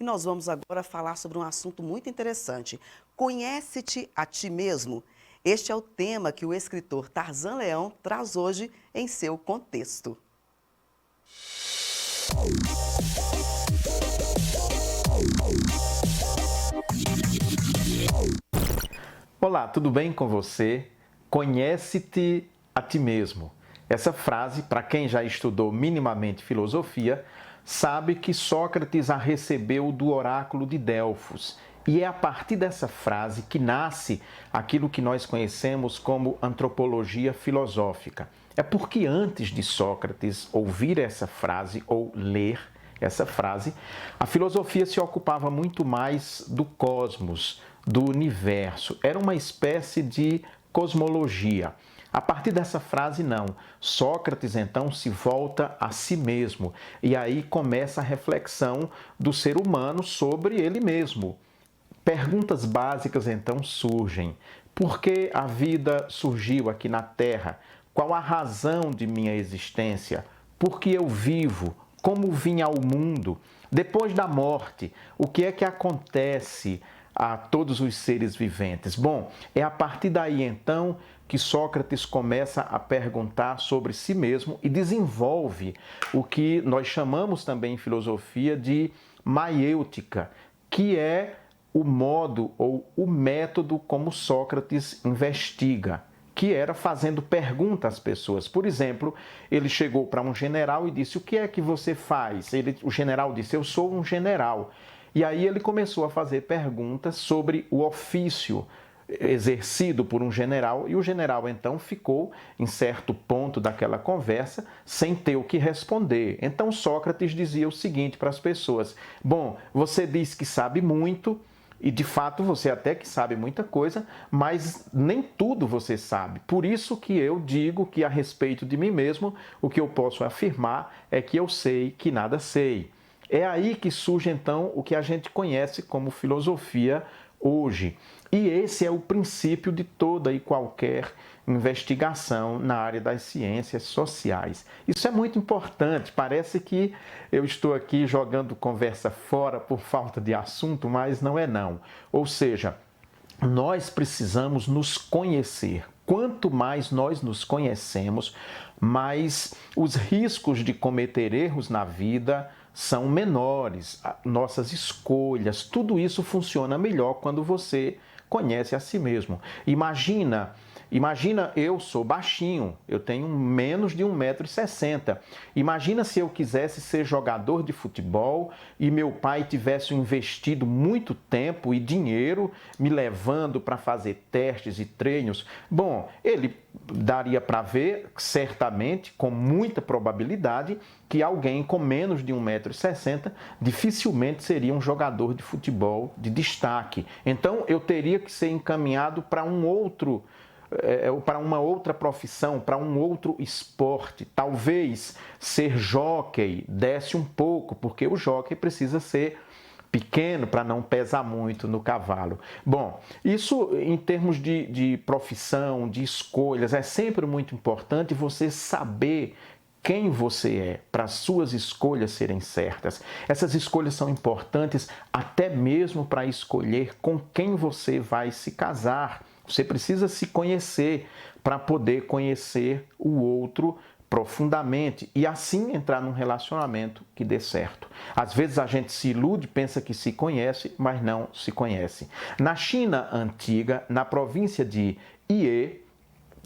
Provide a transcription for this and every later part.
E nós vamos agora falar sobre um assunto muito interessante. Conhece-te a ti mesmo? Este é o tema que o escritor Tarzan Leão traz hoje em seu contexto. Olá, tudo bem com você? Conhece-te a ti mesmo. Essa frase, para quem já estudou minimamente filosofia, sabe que Sócrates a recebeu do oráculo de Delfos. E é a partir dessa frase que nasce aquilo que nós conhecemos como antropologia filosófica. É porque antes de Sócrates ouvir essa frase ou ler essa frase, a filosofia se ocupava muito mais do cosmos, do universo. Era uma espécie de cosmologia. A partir dessa frase, não. Sócrates, então, se volta a si mesmo. E aí começa a reflexão do ser humano sobre ele mesmo. Perguntas básicas, então, surgem. Por que a vida surgiu aqui na Terra? Qual a razão de minha existência? Por que eu vivo? Como vim ao mundo? Depois da morte, o que é que acontece a todos os seres viventes? Bom, é a partir daí então que Sócrates começa a perguntar sobre si mesmo e desenvolve o que nós chamamos também em filosofia de maiêutica, que é o modo ou o método como Sócrates investiga, que era fazendo perguntas às pessoas. Por exemplo, ele chegou para um general e disse: o que é que você faz? O general disse: eu sou um general. E aí ele começou a fazer perguntas sobre o ofício exercido por um general, e o general então ficou, em certo ponto daquela conversa, sem ter o que responder. Então Sócrates dizia o seguinte para as pessoas: bom, você diz que sabe muito, e de fato você até que sabe muita coisa, mas nem tudo você sabe. Por isso que eu digo que a respeito de mim mesmo, o que eu posso afirmar é que eu sei que nada sei. É aí que surge então o que a gente conhece como filosofia hoje. E esse é o princípio de toda e qualquer investigação na área das ciências sociais. Isso é muito importante. Parece que eu estou aqui jogando conversa fora por falta de assunto, mas não é não. Ou seja, nós precisamos nos conhecer. Quanto mais nós nos conhecemos, mais os riscos de cometer erros na vida são menores. Nossas escolhas, tudo isso funciona melhor quando você conhece a si mesmo. Imagina, eu sou baixinho, eu tenho menos de 1,60 m. Imagina se eu quisesse ser jogador de futebol e meu pai tivesse investido muito tempo e dinheiro me levando para fazer testes e treinos. Bom, ele daria para ver, certamente, com muita probabilidade, que alguém com menos de 1,60 m dificilmente seria um jogador de futebol de destaque. Então, eu teria que ser encaminhado para para uma outra profissão, para um outro esporte. Talvez ser jockey desse um pouco, porque o jockey precisa ser pequeno para não pesar muito no cavalo. Bom, isso em termos de profissão, de escolhas, é sempre muito importante você saber quem você é, para as suas escolhas serem certas. Essas escolhas são importantes até mesmo para escolher com quem você vai se casar. Você precisa se conhecer para poder conhecer o outro profundamente e assim entrar num relacionamento que dê certo. Às vezes a gente se ilude, pensa que se conhece, mas não se conhece. Na China antiga, na província de Ye,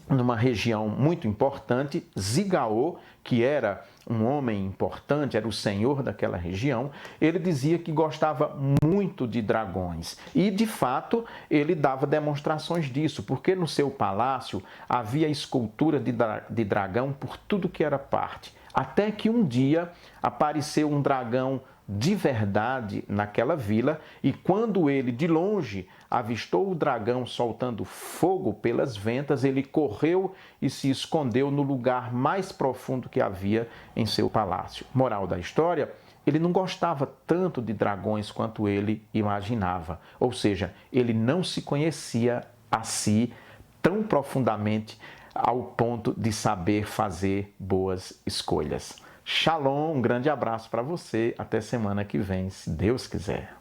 numa região muito importante, Zigao, que era um homem importante, era o senhor daquela região, ele dizia que gostava muito de dragões. E, de fato, ele dava demonstrações disso, porque no seu palácio havia escultura de dragão por tudo que era parte. Até que um dia apareceu um dragão de verdade naquela vila, e quando ele de longe avistou o dragão soltando fogo pelas ventas, ele correu e se escondeu no lugar mais profundo que havia em seu palácio. Moral da história: ele não gostava tanto de dragões quanto ele imaginava, ou seja, ele não se conhecia a si tão profundamente ao ponto de saber fazer boas escolhas. Shalom, um grande abraço para você. Até semana que vem, se Deus quiser.